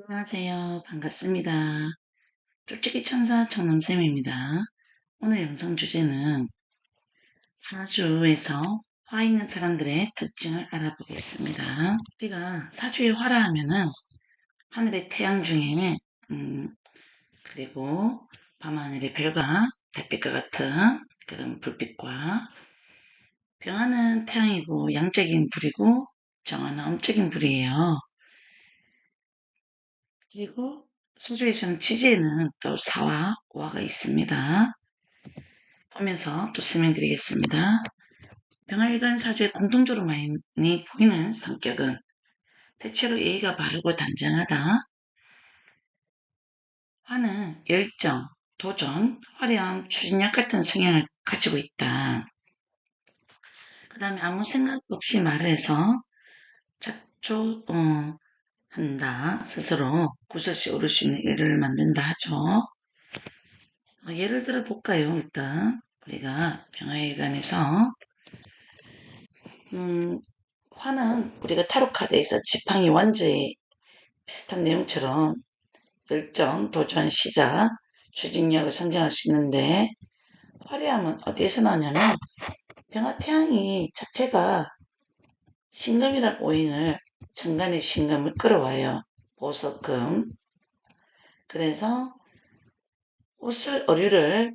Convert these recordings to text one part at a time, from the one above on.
안녕하세요. 반갑습니다. 쫄쫄이 천사 청남쌤입니다. 오늘 영상 주제는 사주에서 화 있는 사람들의 특징을 알아보겠습니다. 우리가 사주의 화라 하면은 하늘의 태양 중에 그리고 밤하늘의 별과 달빛과 같은 그런 불빛과 병화는 태양이고 양적인 불이고 정화는 음적인 불이에요. 그리고 사주에서는 지지에는 또 사와 오화가 있습니다. 보면서 또 설명드리겠습니다. 병화일간 사주에 공통적으로 많이 보이는 성격은 대체로 예의가 바르고 단정하다. 화는 열정, 도전, 화려함, 추진력 같은 성향을 가지고 있다. 그 다음에 아무 생각 없이 말을 해서 한다. 스스로 구설시 오를 수 있는 일을 만든다 하죠. 예를 들어 볼까요? 일단 우리가 병화일간에서 화는 우리가 타로 카드에서 지팡이 완주에 비슷한 내용처럼 열정, 도전, 시작, 추진력을 상징할 수 있는데 화려함은 어디에서 나오냐면 병화 태양이 자체가 신금이란 오행을 정간의 신금을 끌어와요. 보석금. 그래서 옷을 의류를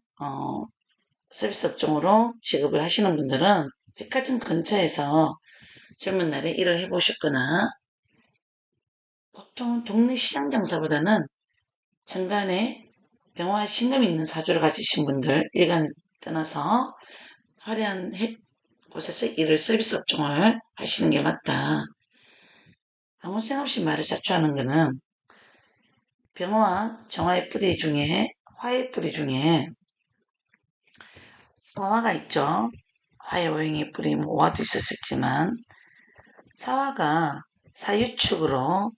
서비스 업종으로 지급을 하시는 분들은 백화점 근처에서 젊은 날에 일을 해보셨거나 보통 동네 시장 장사보다는 정간에 병화 신금 있는 사주를 가지신 분들 일간 떠나서 화려한 곳에서 일을 서비스 업종을 하시는 게 맞다. 아무 생각 없이 말을 자초하는 것은 병화와 정화의 뿌리 중에 화의 뿌리 중에 사화가 있죠. 화의 오행의 뿌리 오화도 있었지만 사화가 사유축으로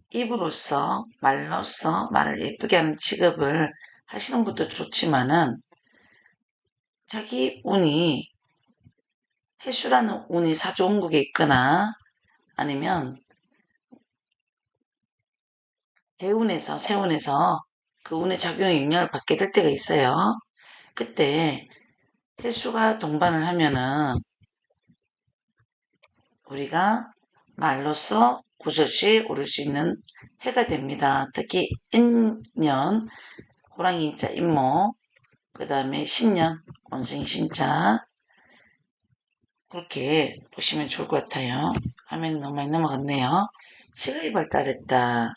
입으로써 말로써 말을 예쁘게 하는 직업을 하시는 분도 좋지만은 자기 운이 해수라는 운이 사주원국에 있거나 아니면 대운에서 세운에서 그 운의 작용의 영향을 받게 될 때가 있어요. 그때 해수가 동반을 하면은 우리가 말로써 구설수에 오를 수 있는 해가 됩니다. 특히 인년 호랑이 인자 임모 그 다음에 신년 원숭이 신자 그렇게 보시면 좋을 것 같아요. 화면이 너무 많이 넘어갔네요. 시각이 발달했다.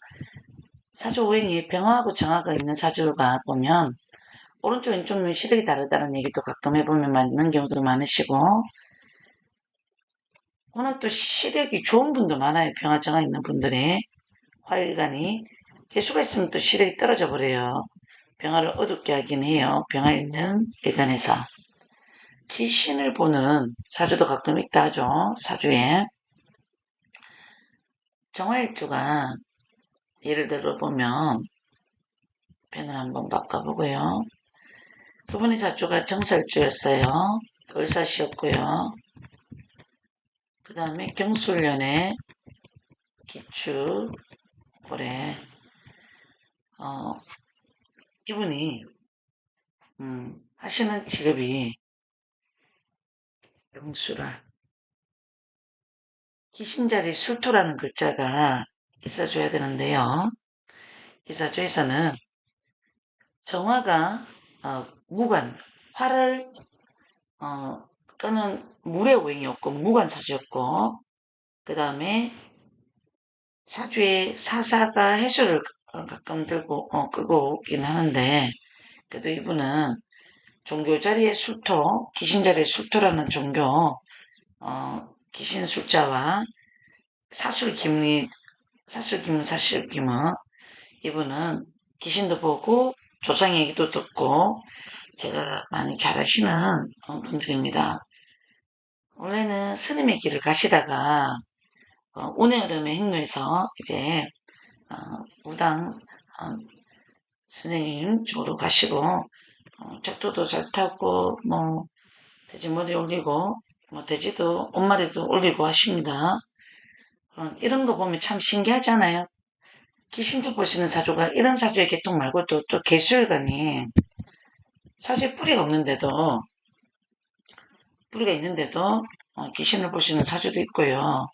사주 오행이 병화하고 정화가 있는 사주가 보면 오른쪽 왼쪽 눈 시력이 다르다는 얘기도 가끔 해보면 맞는 경우도 많으시고 워낙 또 시력이 좋은 분도 많아요. 병화 정화 있는 분들이 화일간이 개수가 있으면 또 시력이 떨어져 버려요. 병화를 어둡게 하긴 해요. 병화 있는 일간에서 귀신을 보는 사주도 가끔 있다 하죠. 사주에 정화일주가 예를 들어 보면 펜을 한번 바꿔보고요. 그분의 자주가 정살주였어요. 을사시였고요. 그 다음에 경술년에 기축 올해 이분이 하시는 직업이 경수라 기신자리 술토라는 글자가 있어줘야 되는데요. 이 사주에서는 정화가 무관 화를 끄는 물의 오행이었고 무관사주였고 그 다음에 사주에 사사가 해수를 가끔 들고 끄고 오긴 하는데 그래도 이분은 종교 자리의 술토 귀신 자리의 술토라는 종교 귀신 술자와 사술기문이 사술기문 사술기문 이분은 귀신도 보고 조상 얘기도 듣고 제가 많이 잘 아시는 분들입니다. 원래는 스님의 길을 가시다가 운의 흐름에 행로해서 이제 무당 스님 쪽으로 가시고 적도도 잘 타고 뭐 돼지 머리 올리고 뭐 돼지도 옷마리도 올리고 하십니다. 이런 거 보면 참 신기하잖아요. 귀신도 보시는 사주가 이런 사주의 계통 말고도 또 개수일간이 사주에 뿌리가 있는데도 귀신을 보시는 사주도 있고요.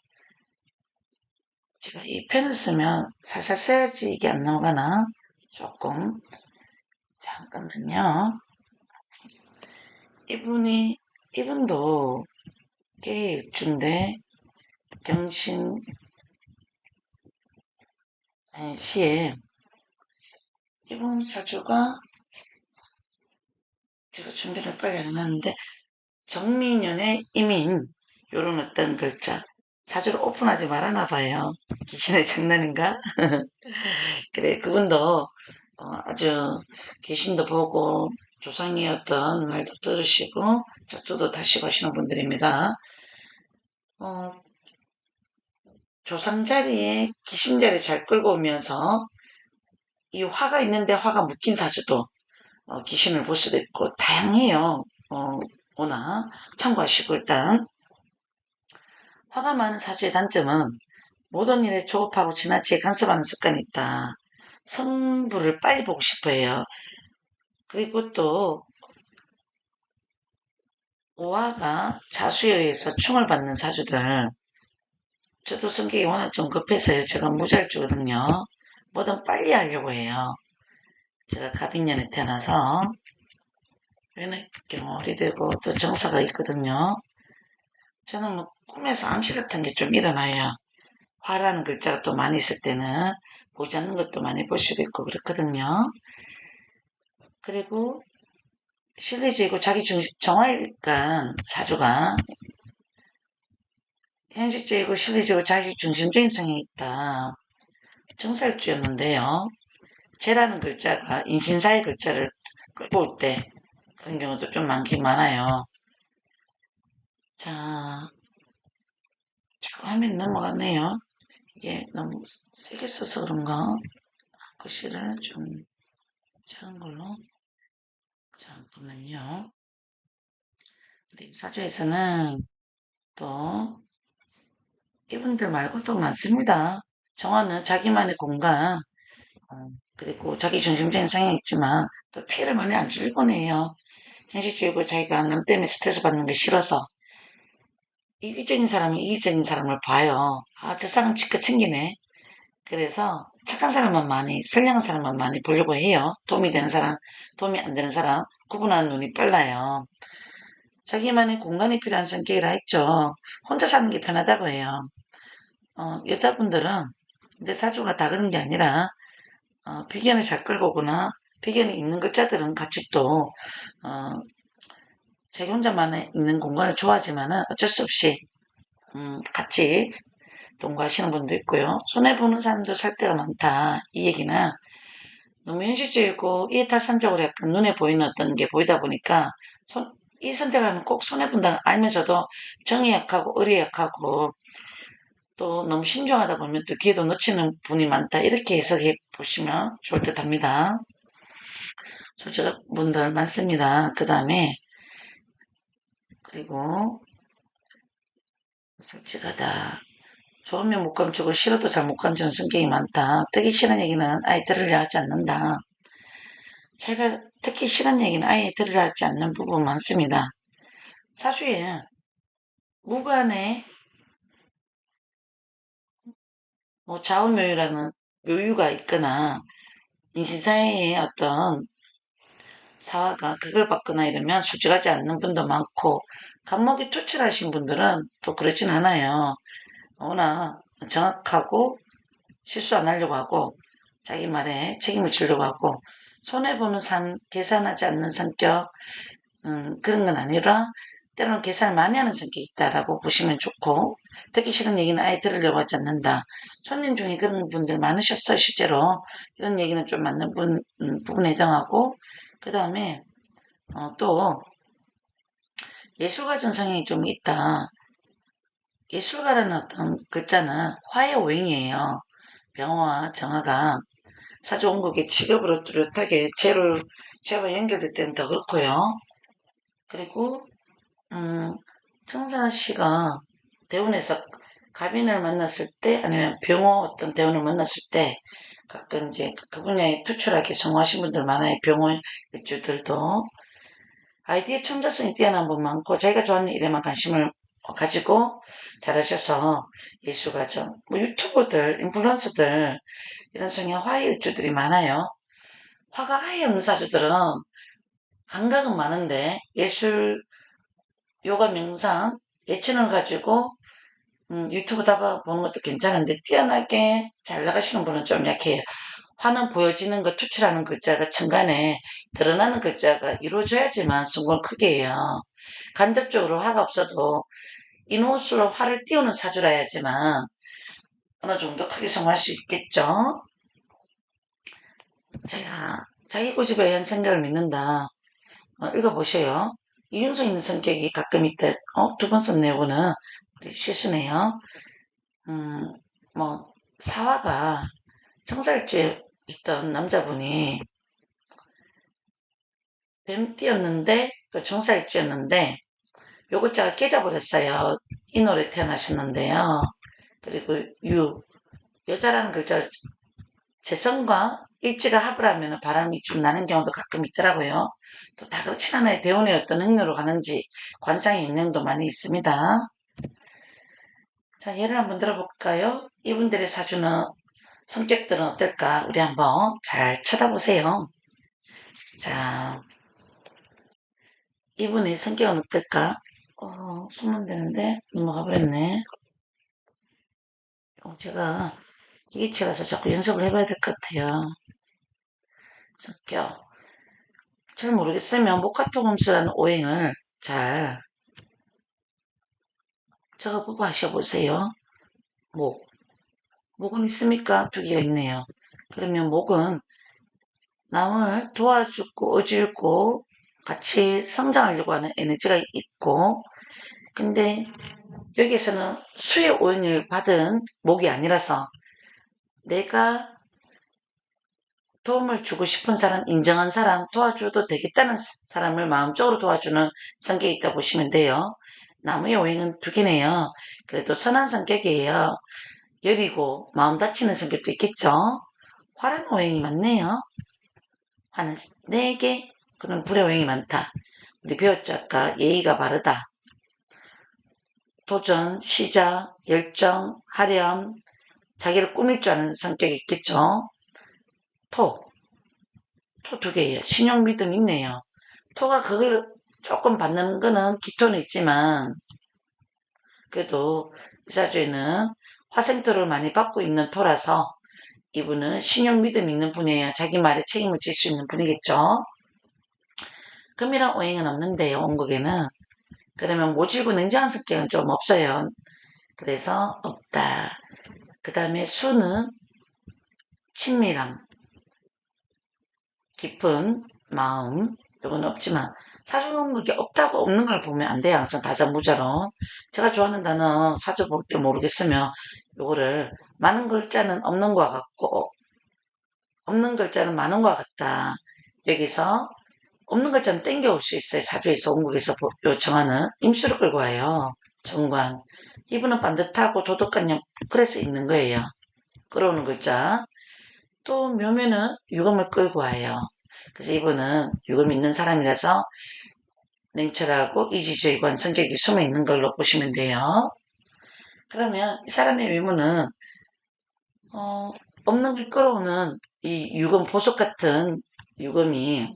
제가 이 펜을 쓰면 살살 써야지 이게 안 넘어가나? 조금. 잠깐만요. 이분도 계입주인데 병신 시에 이분 사주가 제가 준비를 빨리 안 해놨는데 정민연의 이민 요런 어떤 글자 사주를 오픈하지 말아나 봐요. 귀신의 장난인가? 그래 그분도 아주 귀신도 보고 조상의 어떤 말도 들으시고 적조도 다시고 하시는 분들입니다. 조상 자리에 귀신 자리 잘 끌고 오면서 이 화가 있는데 화가 묶인 사주도 귀신을 볼 수도 있고 다양해요. 오나 참고하시고 일단 화가 많은 사주의 단점은 모든 일에 조급하고 지나치게 간섭하는 습관이 있다. 성부를 빨리 보고 싶어 해요. 그리고 또 오화가 자수에 의해서 충을 받는 사주들. 저도 성격이 워낙 좀 급해서요. 제가 무잘주거든요. 뭐든 빨리 하려고 해요. 제가 갑인년에 태어나서 왜냐면 경월이 되고 또 정사가 있거든요. 저는 뭐 꿈에서 암시 같은 게 좀 일어나요. 화라는 글자가 또 많이 있을 때는 보지 않는 것도 많이 볼 수도 있고 그렇거든요. 그리고 실리적이고 자기중심 정화일간 사주가 현실적이고 실리적이고 자기중심적인 성향이 있다. 정살주였는데요. 재라는 글자가 인신사의 글자를 끌고 올 때 그런 경우도 좀 많긴 많아요. 자, 자꾸 화면이 넘어가네요. 이게 너무 세게 써서 그런가? 글씨를 좀 작은 걸로. 잠깐만요. 우리 사주에서는 또 이분들 말고 또 많습니다. 정화는 자기만의 공간, 그리고 자기 중심적인 성향이 있지만 또 피해를 많이 안 주려고 해요. 현실주의고 자기가 남 때문에 스트레스 받는 게 싫어서 이기적인 사람이 이기적인 사람을 봐요. 아, 저 사람 지껏 챙기네. 그래서 착한 사람만 많이, 선량한 사람만 많이 보려고 해요. 도움이 되는 사람, 도움이 안 되는 사람 구분하는 눈이 빨라요. 자기만의 공간이 필요한 성격이라 했죠. 혼자 사는 게 편하다고 해요. 여자분들은 내 사주가 다 그런 게 아니라 비견을 잘 끌고 오거나 비견이 있는 글자들은 같이 또 자기 혼자만 있는 공간을 좋아하지만은 어쩔 수 없이 같이 동거하시는 분도 있고요. 손해보는 사람도 살 때가 많다. 이 얘기는 너무 현실적이고 이해타산적으로 약간 눈에 보이는 어떤 게 보이다 보니까 이 선택하면 꼭 손해본다는 알면서도 정이 약하고 의리 약하고 또 너무 신중하다 보면 또 기회도 놓치는 분이 많다. 이렇게 해석해 보시면 좋을 듯 합니다. 솔직한 분들 많습니다. 그 다음에 그리고 솔직하다. 좋으면 못 감추고 싫어도 잘 못 감추는 성격이 많다. 듣기 싫은 얘기는 아예 들으려 하지 않는다. 제가 듣기 싫은 얘기는 아예 들으려 하지 않는 부분 많습니다. 사주에 무관의 뭐 좌우묘유라는 묘유가 있거나 인신사회의 어떤 사화가 그걸 받거나 이러면 솔직하지 않는 분도 많고 간목이 투철하신 분들은 또 그렇진 않아요. 워낙 정확하고 실수 안 하려고 하고 자기 말에 책임을 지려고 하고 손해보는 삶 계산하지 않는 성격 그런 건 아니라 때로는 계산을 많이 하는 성격이 있다라고 보시면 좋고 듣기 싫은 얘기는 아예 들으려고 하지 않는다. 손님 중에 그런 분들 많으셨어요. 실제로 이런 얘기는 좀 맞는 부분에 해당하고 그 다음에 또 예술가 전성향이 좀 있다. 예술가라는 어떤 글자는 화의 오행이에요. 병화와 정화가 사주 원국의 직업으로 뚜렷하게 재와 연결될 때는 더 그렇고요. 그리고 청사 씨가 대운에서 갑인을 만났을 때 아니면 병호 어떤 대원을 만났을 때 가끔 이제 그 분야에 투철하게 성공하신 분들 많아요. 병호 일주들도. 아이디어 창작성이 뛰어난 분 많고 자기가 좋아하는 일에만 관심을 가지고 잘하셔서 예술가죠. 뭐 유튜버들, 인플루언서들 이런 성향 화해 일주들이 많아요. 화가 아예 없는 사주들은 감각은 많은데 예술, 요가, 명상, 예체능을 가지고 유튜브 다 보는 것도 괜찮은데 뛰어나게 잘 나가시는 분은 좀 약해요. 화는 보여지는 것, 투출하는 글자가 천간에 드러나는 글자가 이루어져야지만 성공을 크게 해요. 간접적으로 화가 없어도 인호술로 화를 띄우는 사주라 해야지만 어느 정도 크게 성공할 수 있겠죠. 제가 자기 고집에 의한 생각을 믿는다. 읽어보셔요. 이중성 있는 성격이 가끔 있대. 두 번 썼네요, 이거는. 우리 실수네요. 음, 뭐, 사화가 청살주에 있던 남자분이 뱀띠였는데, 또 청살주였는데, 요 글자가 깨져버렸어요. 인월에 태어나셨는데요. 그리고 여자라는 글자, 재성과 일지가 합을 하면 바람이 좀 나는 경우도 가끔 있더라고요. 또 다 그렇진 않아요. 대운의 어떤 행로로 가는지 관상의 영향도 많이 있습니다. 자, 예를 한번 들어볼까요? 이분들의 사주는 성격들은 어떨까? 우리 한번 잘 쳐다보세요. 자, 이분의 성격은 어떨까? 손만 대는데 넘어가 버렸네. 제가 이기체라서 자꾸 연습을 해봐야 될 것 같아요. 성격. 잘 모르겠으면 모카토금스라는 오행을 잘 적어보고 하셔보세요. 목. 목은 있습니까? 두 개가 있네요. 그러면 목은 남을 도와주고 어질고 같이 성장하려고 하는 에너지가 있고 근데 여기에서는 수의 오행을 받은 목이 아니라서 내가 도움을 주고 싶은 사람, 인정한 사람, 도와줘도 되겠다는 사람을 마음적으로 도와주는 성격이 있다 보시면 돼요. 나무의 오행은 두 개네요. 그래도 선한 성격이에요. 여리고 마음 다치는 성격도 있겠죠. 화란 오행이 많네요. 화는 4개, 그런 불의 오행이 많다. 우리 배웠죠 아까 예의가 바르다. 도전, 시작, 열정, 하렴, 자기를 꾸밀 줄 아는 성격이 있겠죠. 토 2개예요. 신용 믿음 있네요. 토가 그걸 조금 받는 거는 기토는 있지만 그래도 이 사주에는 화생토를 많이 받고 있는 토라서 이분은 신용 믿음 있는 분이에요. 자기 말에 책임을 질 수 있는 분이겠죠. 금이란 오행은 없는데요. 원국에는. 그러면 모질고 냉정한 성격은 좀 없어요. 그래서 없다. 그 다음에 수는 친밀함, 깊은 마음, 이건 없지만 사주목이 없다고 없는 걸 보면 안 돼요. 항상 다자무자로. 제가 좋아하는 단어 사주 볼 때 모르겠으면 요거를 많은 글자는 없는 것 같고 없는 글자는 많은 것 같다. 여기서 없는 글자는 땡겨올 수 있어요. 사주에서 원국에서 요청하는 임수를 끌고 와요. 정관. 이분은 반듯하고 도덕관념 그래서 있는 거예요. 끌어오는 글자. 또 묘면은 유금을 끌고 와요. 그래서 이분은 유금 있는 사람이라서 냉철하고 이지주의관 성격이 숨어 있는 걸로 보시면 돼요. 그러면 이 사람의 외모는 없는 걸 끌어오는 이 유금 보석 같은 유금이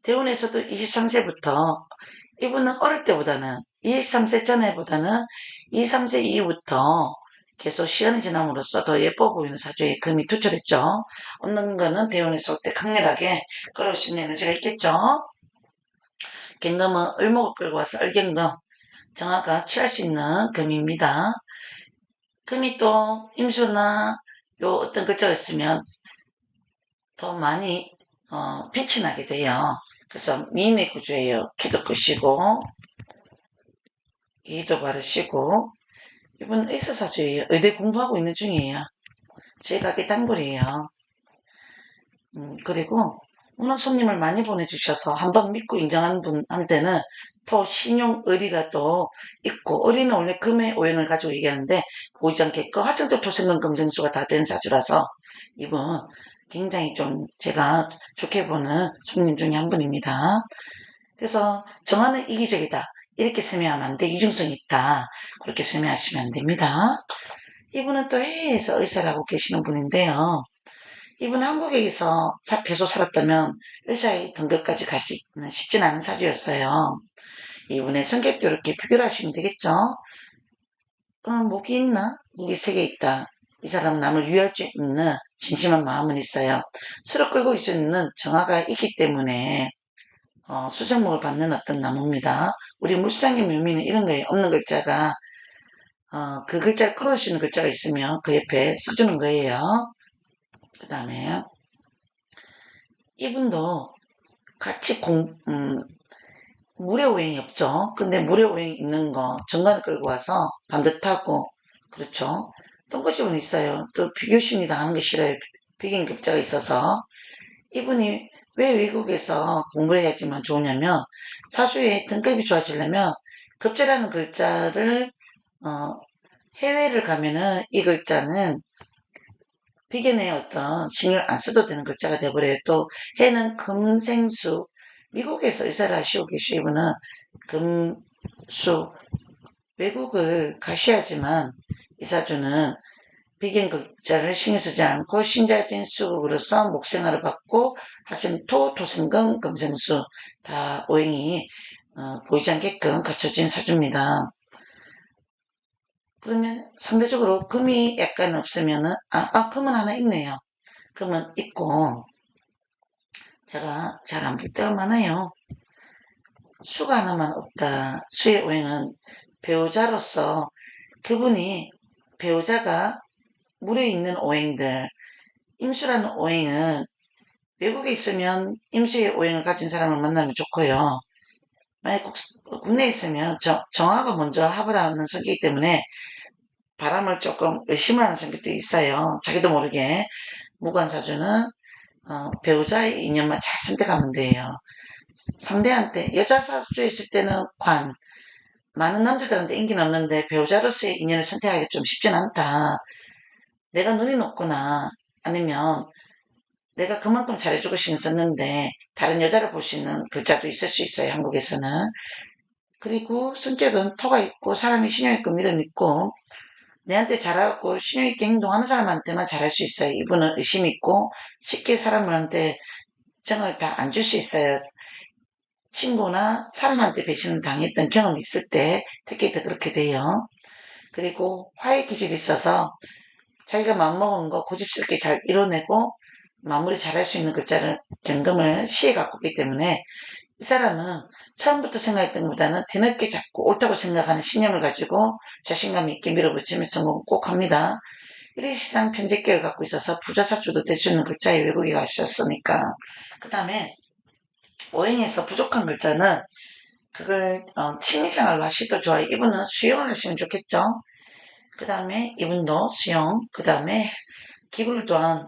대운에서도 23세부터 이분은 어릴 때보다는 23세 전에보다는 23세 이후부터 계속 시간이 지남으로써 더 예뻐 보이는 사주에 금이 투철했죠. 없는 거는 대운에서 올 때 강렬하게 끌어올 수 있는 에너지가 있겠죠. 갱금은 을목을 끌고 와서 을갱금 정화가 취할 수 있는 금입니다. 금이 또 임수나 요 어떤 글자가 있으면 더 많이 빛이 나게 돼요. 그래서 미인의 구조예요. 키도 크시고 예의도 바르시고 이분 의사사주예요. 의대 공부하고 있는 중이에요. 저희 가게 단골이에요. 그리고 워낙 손님을 많이 보내주셔서 한번 믿고 인정한 분한테는 또 신용 의리가 또 있고, 의리는 원래 금의 오행을 가지고 얘기하는데 보이지 않게끔 화생도 토생금 금생수가 다 된 사주라서 이분 굉장히 좀 제가 좋게 보는 손님 중에 한 분입니다. 그래서 정화는 이기적이다. 이렇게 설명하면 안 돼. 이중성이 있다. 그렇게 설명하시면 안 됩니다. 이분은 또 해외에서 의사를 하고 계시는 분인데요. 이분 한국에서 계속 살았다면 의사의 등급까지 가기는 쉽진 않은 사주였어요. 이분의 성격도 이렇게 비교하시면 되겠죠? 목이 있나? 목이 세 개 있다. 이 사람은 남을 위할 수 있는 진심한 마음은 있어요. 술을 끌고 있는 정화가 있기 때문에 수생목을 받는 어떤 나무입니다. 우리 물상의 묘미는 이런 거에 없는 글자가 그 글자를 끌어주는 글자가 있으면 그 옆에 써주는 거예요. 그 다음에 이분도 같이 물의 오행이 없죠. 근데 물의 오행이 있는 거 정관을 끌고 와서 반듯하고 그렇죠. 똥꼬집은 있어요. 또 비교심이다 하는 게 싫어요. 비견급자가 있어서 이분이 왜 외국에서 공부를 해야지만 좋으냐면 사주의 등급이 좋아지려면 급제라는 글자를 어, 해외를 가면은 이 글자는 비견의 어떤 신경을 안 써도 되는 글자가 돼버려요. 또 해는 금생수 미국에서 의사를 하시고 계신 이분은 금수 외국을 가셔야지만 이 사주는 비견 글자를 신경 쓰지 않고 신자진수으로서 목생활을 받고 하생토 토생금 금생수 다 오행이 보이지 않게끔 갖춰진 사주입니다. 그러면 상대적으로 금이 약간 없으면은 금은 하나 있네요. 금은 있고 제가 잘 안 볼 때가 많아요. 수가 하나만 없다. 수의 오행은 배우자로서 그분이 배우자가 물에 있는 오행들 임수라는 오행은 외국에 있으면 임수의 오행을 가진 사람을 만나면 좋고요. 만약 국내에 있으면 정화가 먼저 합을 하는 성격이기 때문에 바람을 조금 의심하는 성격도 있어요. 자기도 모르게 무관사주는 배우자의 인연만 잘 선택하면 돼요. 상대한테 여자 사주에 있을 때는 많은 남자들한테 인기는 없는데 배우자로서의 인연을 선택하기가 좀 쉽진 않다. 내가 눈이 높거나 아니면 내가 그만큼 잘해주고 신경 썼는데 다른 여자를 볼 수 있는 글자도 있을 수 있어요. 한국에서는. 그리고 성격은 토가 있고 사람이 신용 있고 믿음 있고 내한테 잘하고 신용 있게 행동하는 사람한테만 잘할 수 있어요. 이분은 의심 있고 쉽게 사람한테 정을 다 안 줄 수 있어요. 친구나 사람한테 배신을 당했던 경험이 있을 때 특히 더 그렇게 돼요. 그리고 화해 기질이 있어서 자기가 마음먹은 거 고집스럽게 잘 이뤄내고 마무리 잘할 수 있는 글자를 경금을 시에 갖고 있기 때문에 이 사람은 처음부터 생각했던 것보다는 뒤늦게 잡고 옳다고 생각하는 신념을 가지고 자신감 있게 밀어붙이며 성공 꼭 합니다. 일일시상 편집계를 갖고 있어서 부자사주도 될 수 있는 글자에 외국에 가셨으니까. 그 다음에 오행에서 부족한 글자는 그걸 취미생활로 하시도 좋아요. 이분은 수영을 하시면 좋겠죠. 그 다음에 이분도 수영, 그 다음에 기분 또한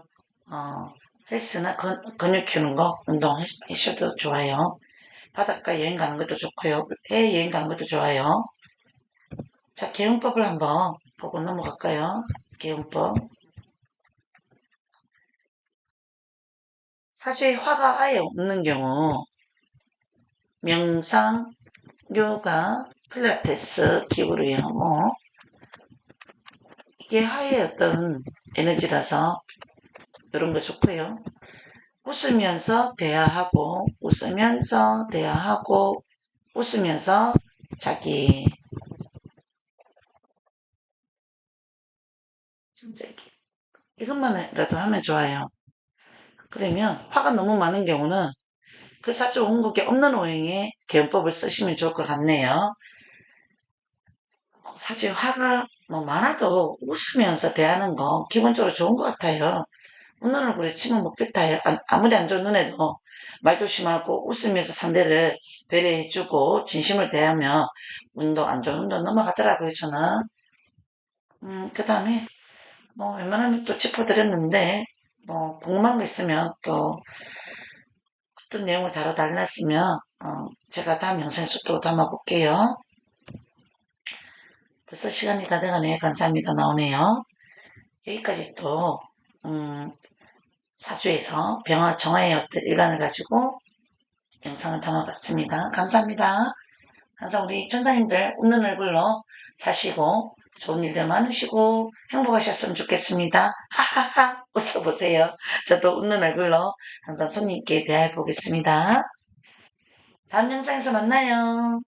헬스나 근육 키우는 거 운동하셔도 좋아요. 바닷가 여행 가는 것도 좋고요. 해외 여행 가는 것도 좋아요. 자, 개운법을 한번 보고 넘어갈까요? 개운법. 사주에 화가 아예 없는 경우 명상, 요가, 필라테스, 기구를 이용하고 이게 하의 어떤 에너지라서 이런 거 좋고요. 웃으면서 대화하고 웃으면서 대화하고 웃으면서 자기 진짜기 이것만이라도 하면 좋아요. 그러면 화가 너무 많은 경우는 그 사주 원국에 없는 오행에 개운법을 쓰시면 좋을 것 같네요. 사주에 화가 많아도 웃으면서 대하는 거 기본적으로 좋은 것 같아요. 웃는 얼굴에 침은 못 뱉어요. 아무리 안 좋은 눈에도 말 조심하고 웃으면서 상대를 배려해주고 진심을 대하며 운도 안 좋은 운도 넘어가더라고요, 저는. 그 다음에 웬만하면 또 짚어드렸는데 궁금한 거 있으면 또 어떤 내용을 다뤄달랐으면 제가 다음 영상에서 또 담아볼게요. 벌써 시간이 다 돼가네. 감사합니다. 나오네요. 여기까지 또 사주에서 병화 정화의 어떤 일관을 가지고 영상을 담아봤습니다. 감사합니다. 항상 우리 천사님들 웃는 얼굴로 사시고 좋은 일들 많으시고 행복하셨으면 좋겠습니다. 하하하 웃어보세요. 저도 웃는 얼굴로 항상 손님께 대해 보겠습니다. 다음 영상에서 만나요.